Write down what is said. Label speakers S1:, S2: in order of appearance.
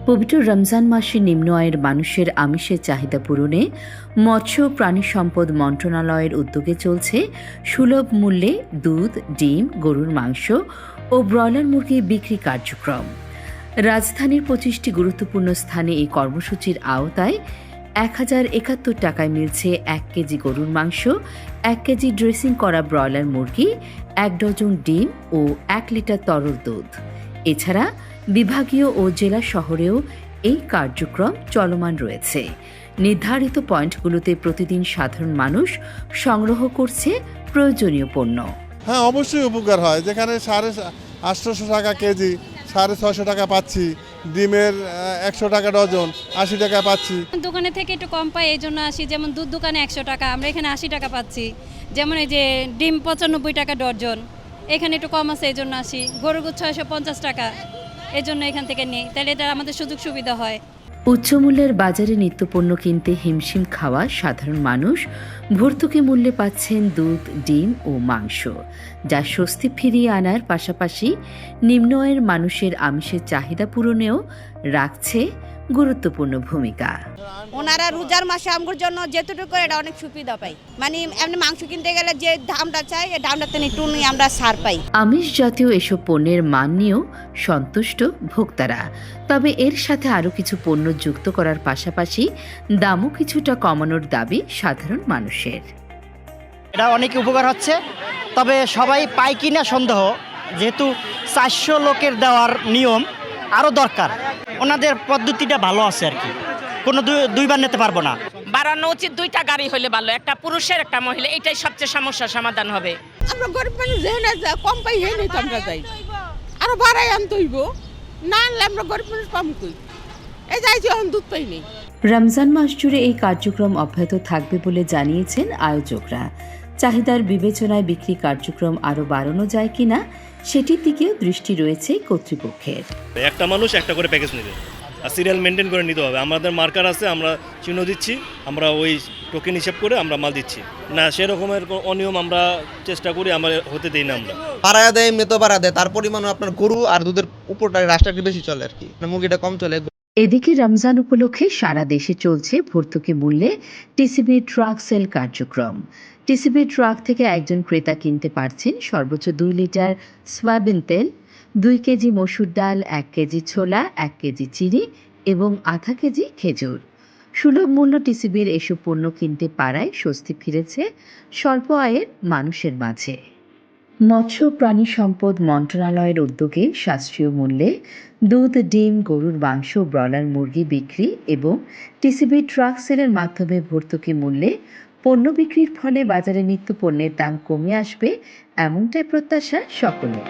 S1: পবিত্র রমজান মাসে নিম্ন আয়ের মানুষের আমিষের চাহিদা পূরণে মৎস্য ও প্রাণী সম্পদ মন্ত্রণালয়ের উদ্যোগে চলছে সুলভ মূল্যে দুধ, ডিম, গরুর মাংস ও ব্রয়লার মুরগি বিক্রি কার্যক্রম। রাজধানীর ২৫টি গুরুত্বপূর্ণ স্থানে এই কর্মসূচির আওতায় ১,০৭১ টাকায় মিলছে ১ কেজি গরুর মাংস, ১ কেজি ড্রেসিং করা ব্রয়লার মুরগি, ১ ডজন ডিম ও ১ লিটার তরল দুধ। এছাড়া বিভাগীয় ও জেলা শহরেও এই কার্যক্রম চলমান রয়েছে। নির্ধারিত পয়েন্টগুলোতে প্রতিদিন সাধারণ মানুষ সংগ্রহ করছে প্রয়োজনীয় পণ্য।
S2: হ্যাঁ, অবশ্যই উপকার হয়। যেখানে 850 টাকা কেজি 650 টাকা পাচ্ছি, ডিমের 100 টাকা ডজন 80 টাকা পাচ্ছি।
S3: দোকানে থেকে একটু কম পাই, এই জন্য আসি। যেমন দুধ দোকানে 100 টাকা, আমরা এখানে 80 টাকা পাচ্ছি। যেমন এই যে ডিম 95 টাকা ডজন, এখানে একটু কম আছে, এই জন্য আসি। গরুর দুধ 650 টাকা, এই জন্য এখান থেকে নিই, তাহলে এটা আমাদের সুযোগ সুবিধা হয়।
S1: উচ্চমূল্যের বাজারে নিত্যপণ্য কিনতে হিমশিম খাওয়া সাধারণ মানুষ ভর্তুকি মূল্যে পাচ্ছেন দুধ, ডিম ও মাংস, যা স্বস্তি ফিরিয়ে আনার পাশাপাশি নিম্ন আয়ের মানুষের আমিষের চাহিদা পূরণেও রাখছে গুরুত্বপূর্ণ ভূমিকা।
S4: ওনারা রোজার মাসে আমগুর জন্য যেটুকু এটা অনেক সুবিধা পাই। মানে এমনি মাংস কিনতে গেলে যে দামটা চাই, এই দামটাতে একটু আমরা ছাড় পাই।
S1: আমিষ জাতীয় এসব পণ্যের মান নিয়েও সন্তুষ্ট ভোক্তারা, তবে এর সাথে আরও কিছু পণ্য যুক্ত করার পাশাপাশি দামও কিছুটা কমানোর দাবি সাধারণ মানুষের।
S5: এটা অনেক উপকার হচ্ছে, তবে সবাই পায় কিনা সন্দেহ। যেহেতু 400 লোকের দেওয়ার নিয়ম, আরও দরকার। ওনাদের পদ্ধতিটা ভালো আছে আর কি, কোনো দুইবার নিতে পারবো না।
S6: বাড়ানো উচিত, 2টা গাড়ি হলে ভালো, একটা পুরুষের একটা মহিলা, এটাই সবচেয়ে সমস্যার সমাধান হবে।
S7: আমরা গরিব মানুষ কম পাই, হে নেই তো আমরা যাই, আরো বাড়াই আনতে হইব, না আনলে আমরা গরিব মানুষ পাম কই? এই যাইছি এখন দুধ পাই নেই।
S1: রমজান মাস জুড়ে এই কার্যক্রম অব্যাহত থাকবে বলে জানিয়েছেন আয়োজকরা। চাহিদার বিবেচনায় বিক্রি কার্যক্রম আরও বাড়ানো যায় কিনা সেটির দিকেও দৃষ্টি রয়েছে কর্তৃপক্ষের।
S8: একটা মানুষ একটা করে প্যাকেজ নেবে আর সিরিয়াল মেনটেন করে নিতে হবে। আমাদের মার্কার আছে, আমরা চিহ্ন দিচ্ছি, আমরা ওই টোকেন হিসাব করে আমরা মাল দিচ্ছি না। সেরকমের অনিয়ম আমরা চেষ্টা করি আমরা হতে দিই না। আমরা
S9: বাড়ায়া দেয়, এমনি তো বাড়া দেয়, তার পরিমাণ আপনার গরু আর দুধের উপরটা রাস্তাটা বেশি চলে আর কি, মুরগিটা কম চলে।
S1: এদিকে রমজান উপলক্ষে সারা দেশে চলছে ভর্তুকি মূল্যে টিসিবি ট্রাক সেল কার্যক্রম। টিসিবি ট্রাক থেকে একজন ক্রেতা কিনতে পারছেন সর্বোচ্চ 2 লিটার সয়াবিন তেল, 2 কেজি মসুর ডাল, 1 কেজি ছোলা, 1 কেজি চিনি এবং আধা কেজি খেজুর। সুলভ মূল্য টিসিবির এসব পণ্য কিনতে পারায় স্বস্তি ফিরেছে স্বল্প আয়ের মানুষের মাঝে। মৎস্য প্রাণী সম্পদ মন্ত্রণালয়ের উদ্যোগে সাশ্রয়ী মূল্যে দুধ, ডিম, গরুর মাংস, ব্রয়লার মুরগি বিক্রি এবং টিসিবি ট্রাক সেলের মাধ্যমে ভর্তুকি মূল্যে পণ্য বিক্রির ফলে বাজারে নিত্য পণ্যের দাম কমে আসবে, এমনটাই প্রত্যাশা সকলের।